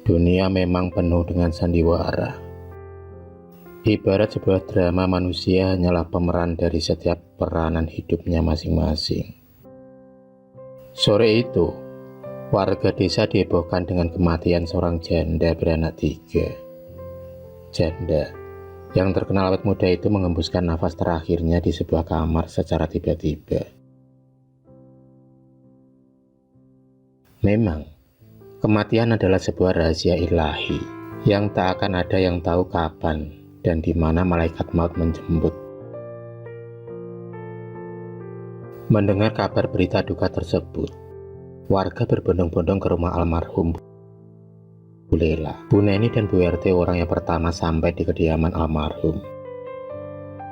Dunia memang penuh dengan sandiwara. Ibarat sebuah drama, manusia hanyalah pemeran dari setiap peranan hidupnya masing-masing. Sore itu, warga desa dihebohkan dengan kematian seorang janda beranak 3. Janda yang terkenal awet muda itu mengembuskan nafas terakhirnya di sebuah kamar secara tiba-tiba. Memang, kematian adalah sebuah rahasia ilahi yang tak akan ada yang tahu kapan dan di mana malaikat maut menjemput. Mendengar kabar berita duka tersebut, warga berbondong-bondong ke rumah almarhum Bu Lela. Bu Neni dan Bu RT orang yang pertama sampai di kediaman almarhum.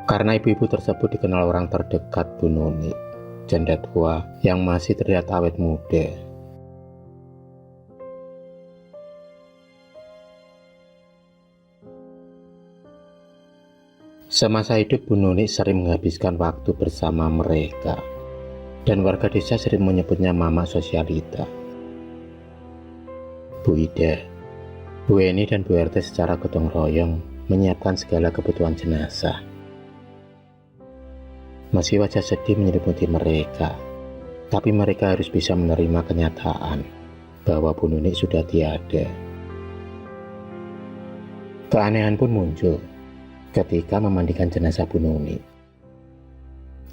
Karena ibu-ibu tersebut dikenal orang terdekat Bu Nuni, janda tua yang masih terlihat awet muda. Semasa hidup, Bu Nuni sering menghabiskan waktu bersama mereka, dan warga desa sering menyebutnya Mama Sosialita. Bu Ida, Bu Eni, dan Bu RT secara gotong royong menyiapkan segala kebutuhan jenazah. Masih wajah sedih menyelimuti mereka, tapi mereka harus bisa menerima kenyataan bahwa Bu Nuni sudah tiada. Keanehan pun muncul ketika memandikan jenazah Bu Nuni.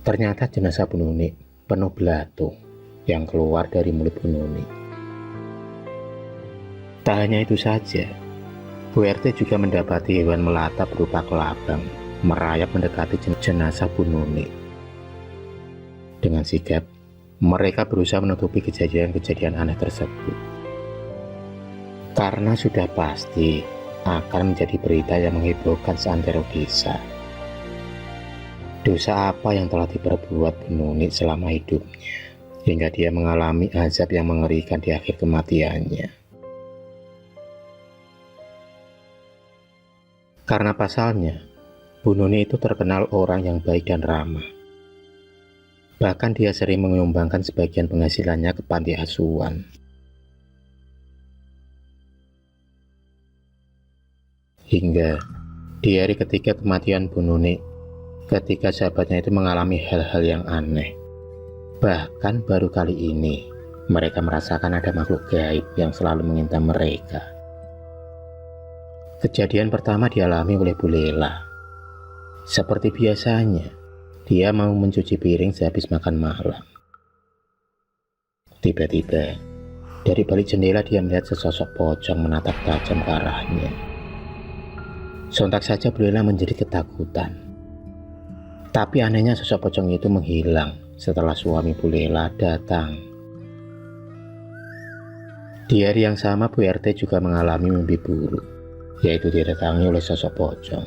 Ternyata jenazah Bu Nuni penuh belatung yang keluar dari mulut Bu Nuni. Tak hanya itu saja, Bu RT juga mendapati hewan melata berupa kelabang merayap mendekati jenazah Bu Nuni. Dengan sigap, mereka berusaha menutupi kejadian-kejadian aneh tersebut. Karena sudah pasti akan menjadi berita yang menghebohkan seantero desa. Dosa apa yang telah diperbuat Bu Nuni selama hidupnya, hingga dia mengalami azab yang mengerikan di akhir kematiannya? Karena pasalnya, Bu Nuni itu terkenal orang yang baik dan ramah. Bahkan dia sering menyumbangkan sebagian penghasilannya ke panti asuhan. Hingga di hari ketiga kematian Bu Nuni, ketika sahabatnya itu mengalami hal-hal yang aneh. Bahkan baru kali ini, mereka merasakan ada makhluk gaib yang selalu mengintai mereka. Kejadian pertama dialami oleh Bu Lela. Seperti biasanya, dia mau mencuci piring sehabis makan malam. Tiba-tiba, dari balik jendela dia melihat sesosok pocong menatap tajam ke arahnya. Sontak saja Bu Lela menjadi ketakutan. Tapi anehnya sosok pocong itu menghilang setelah suami Bu Lela datang. Di hari yang sama, Bu RT juga mengalami mimpi buruk, yaitu didatangi oleh sosok pocong.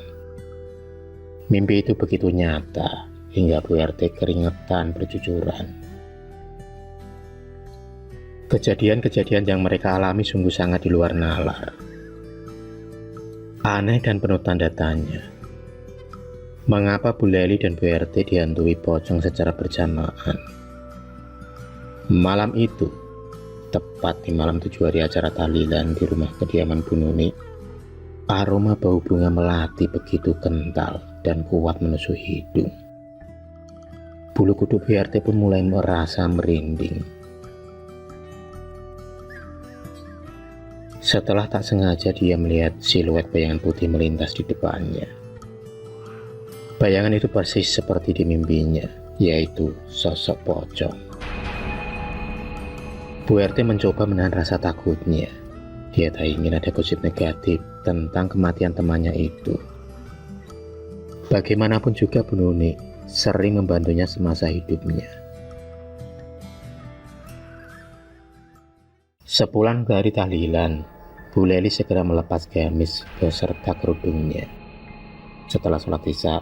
Mimpi itu begitu nyata hingga Bu RT keringetan bercucuran. Kejadian-kejadian yang mereka alami sungguh sangat di luar nalar. Aneh dan penuh tanda tanya. Mengapa Bu Leli dan Bu RT dihantui pocong secara bersamaan? Malam itu, tepat di malam 7 hari acara tahlilan di rumah kediaman Bu Nuni, aroma bau bunga melati begitu kental dan kuat menusuk hidung. Bulu kuduk Bu RT pun mulai merasa merinding. Setelah tak sengaja dia melihat siluet bayangan putih melintas di depannya. Bayangan itu persis seperti di mimpinya, yaitu sosok pocong. Bu RT mencoba menahan rasa takutnya. Dia tak ingin ada gosip negatif tentang kematian temannya itu. Bagaimanapun juga Bu Nuni sering membantunya semasa hidupnya. Sepulang dari tahlilan, Bu Leli segera melepas gamis beserta kerudungnya. Setelah sholat isya,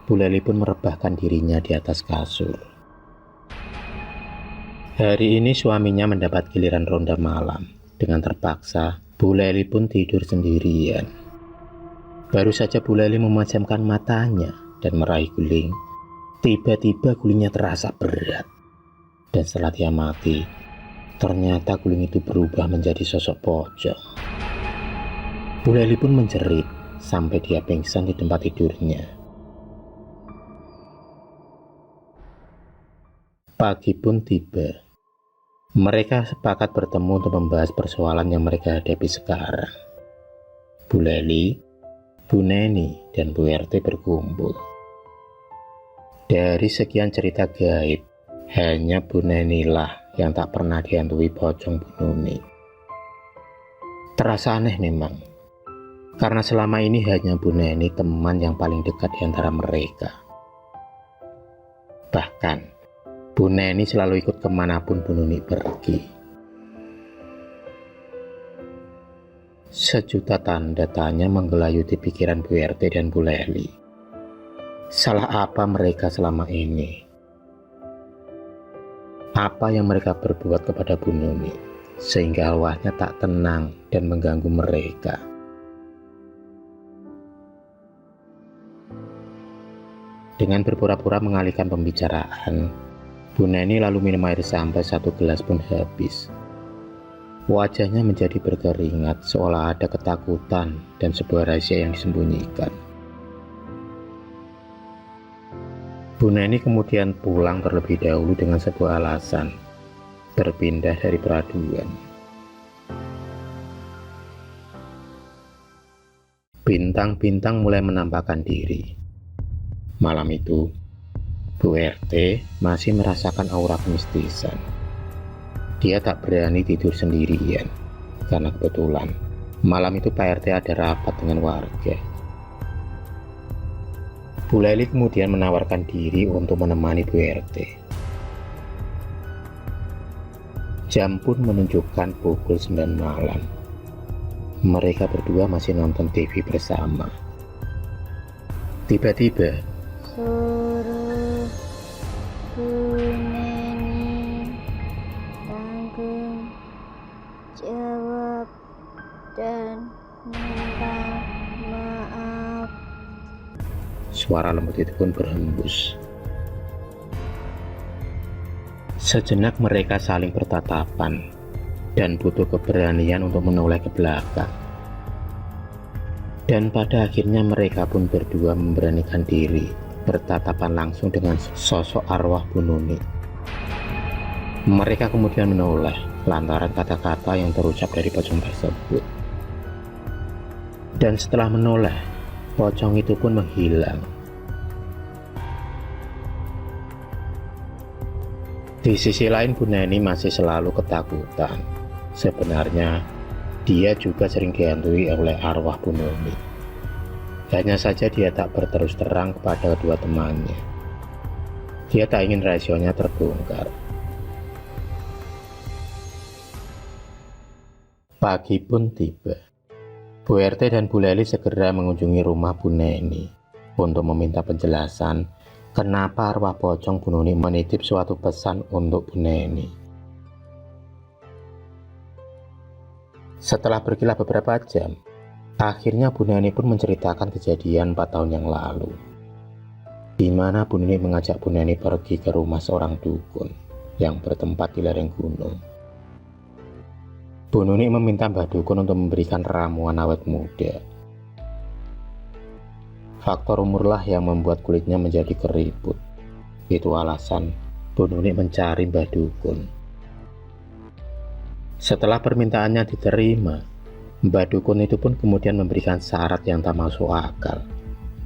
Bu Leli pun merebahkan dirinya di atas kasur. Hari ini suaminya mendapat giliran ronda malam. Dengan terpaksa, Bu Leli pun tidur sendirian. Baru saja Bu Leli memejamkan matanya dan meraih guling, tiba-tiba gulingnya terasa berat. Dan setelah dia mati, ternyata guling itu berubah menjadi sosok pocong. Bu Leli pun menjerit sampai dia pingsan di tempat tidurnya. Pagi pun tiba. Mereka sepakat bertemu untuk membahas persoalan yang mereka hadapi sekarang. Bu Leli, Bu Neni, dan Bu RT berkumpul. Dari sekian cerita gaib, hanya Bu Neni lah yang tak pernah dihantui pocong Bu Nuni. Terasa aneh memang, karena selama ini hanya Bu Neni teman yang paling dekat di antara mereka. Bahkan, Bu Neni selalu ikut kemanapun Bu Nuni pergi. Sejuta tanda tanya menggelayuti pikiran Bu RT dan Bu Leli. Salah apa mereka selama ini? Apa yang mereka berbuat kepada Bu Nuni sehingga arwahnya tak tenang dan mengganggu mereka? Dengan berpura-pura mengalihkan pembicaraan, Bu Neni lalu minum air sampai 1 gelas pun habis. Wajahnya menjadi berkeringat seolah ada ketakutan dan sebuah rahasia yang disembunyikan. Bu Neni kemudian pulang terlebih dahulu dengan sebuah alasan, berpindah dari peraduan. Bintang-bintang mulai menampakkan diri. Malam itu, Bu RT masih merasakan aura kemistisan. Dia tak berani tidur sendirian, karena kebetulan malam itu Pak RT ada rapat dengan warga. Bu Leli kemudian menawarkan diri untuk menemani Bu RT. Jam pun menunjukkan pukul 9 malam. Mereka berdua masih nonton TV bersama. Tiba-tiba, suruh Bu Neni tanggung jawab dan minta maaf. suara lembut itu pun berhembus. Sejenak mereka saling bertatapan dan butuh keberanian untuk menoleh ke belakang. Dan pada akhirnya mereka pun berdua memberanikan diri bertatapan langsung dengan sosok arwah Bu Nuni. Mereka kemudian menoleh lantaran kata-kata yang terucap dari pocong tersebut. Dan setelah menoleh, pocong itu pun menghilang. Di sisi lain, Bu Neni masih selalu ketakutan. Sebenarnya, dia juga sering dihantui oleh arwah Bu Nuni. Hanya saja dia tak berterus terang kepada kedua temannya. Dia tak ingin rahasianya terbongkar. Pagi pun tiba. Bu RT dan Bu Leli segera mengunjungi rumah Bu Neni untuk meminta penjelasan kenapa arwah pocong Bu Nuni menitip suatu pesan untuk Bu Neni. Setelah berkilah beberapa jam, akhirnya Bu Neni pun menceritakan kejadian 4 tahun yang lalu, di mana Bu Neni mengajak Bu Neni pergi ke rumah seorang dukun yang bertempat di lereng gunung. Bu Nuni meminta Mbah Dukun untuk memberikan ramuan awet muda. Faktor umurlah yang membuat kulitnya menjadi keriput. Itu alasan Bu Nuni mencari Mbah Dukun. Setelah permintaannya diterima, Mbah Dukun itu pun kemudian memberikan syarat yang tak masuk akal,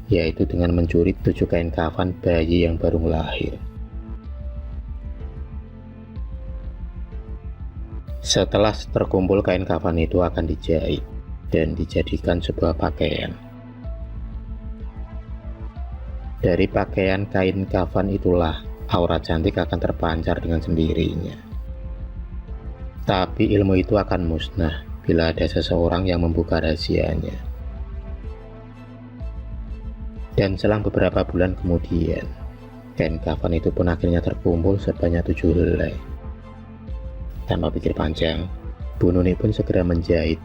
yaitu dengan mencuri 7 kain kafan bayi yang baru lahir. Setelah terkumpul, kain kafan itu akan dijahit dan dijadikan sebuah pakaian. Dari pakaian kain kafan itulah aura cantik akan terpancar dengan sendirinya. Tapi ilmu itu akan musnah bila ada seseorang yang membuka rahasianya. Dan selang beberapa bulan kemudian, kain kafan itu pun akhirnya terkumpul sebanyak 7 helai. Tanpa pikir panjang, Bu Nuni pun segera menjahit,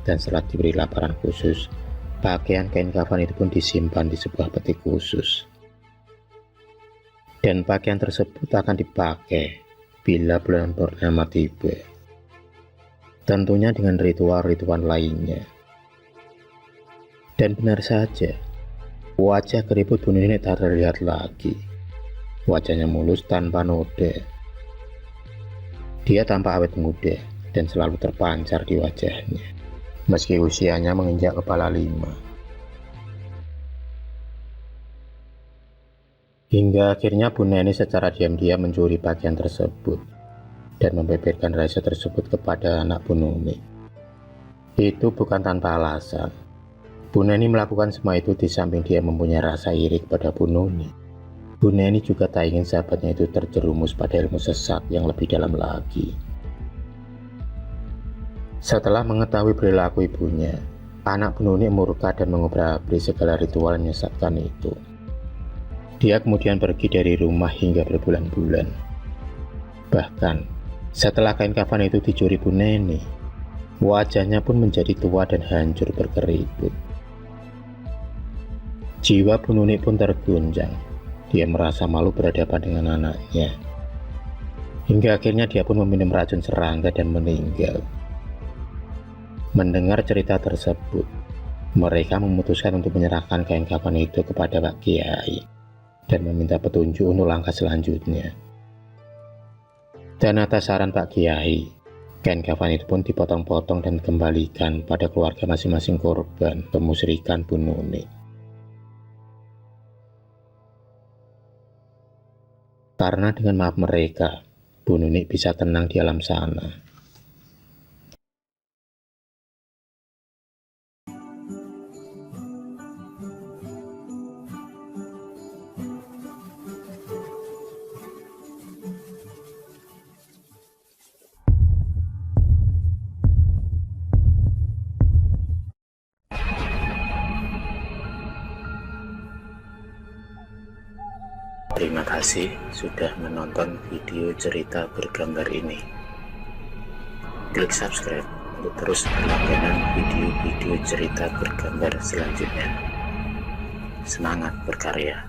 dan setelah diberi laparan khusus, pakaian kain kafan itu pun disimpan di sebuah peti khusus. Dan pakaian tersebut akan dipakai bila bulan purnama tiba. Tentunya dengan ritual-ritual lainnya. Dan benar saja, wajah keriput Bu Neni tak terlihat lagi. Wajahnya mulus tanpa noda. Dia tampak awet muda dan selalu terpancar di wajahnya, meski usianya menginjak kepala 5. Hingga akhirnya Bu Neni secara diam-diam mencuri bagian tersebut dan membeberkan rahasia tersebut kepada anak Bu Nuni. Itu bukan tanpa alasan. Bu Neni melakukan semua itu di samping dia mempunyai rasa iri kepada Bu Nuni. Bu Neni juga tak ingin sahabatnya itu terjerumus pada ilmu sesat yang lebih dalam lagi. Setelah mengetahui perilaku ibunya, anak Bu Nuni murka dan mengobrak-abrik segala ritual yang menyesatkan itu. Dia kemudian pergi dari rumah hingga berbulan-bulan. Bahkan, setelah kain kafan itu dicuri Bu Neni, wajahnya pun menjadi tua dan hancur berkeriput. Jiwa Bu Nuni pun terguncang. Dia merasa malu berhadapan dengan anaknya. Hingga akhirnya dia pun meminum racun serangga dan meninggal. Mendengar cerita tersebut, mereka memutuskan untuk menyerahkan kain kafan itu kepada Pak Kiai dan meminta petunjuk untuk langkah selanjutnya. Dan atas saran Pak Kiai, kain kafan itu pun dipotong-potong dan dikembalikan pada keluarga masing-masing korban kemusyrikan Bu Nuni. Karena dengan maaf mereka, Bu Nuni bisa tenang di alam sana. Terima kasih sudah menonton video cerita bergambar ini. Klik subscribe untuk terus berlangganan video-video cerita bergambar selanjutnya. Semangat berkarya.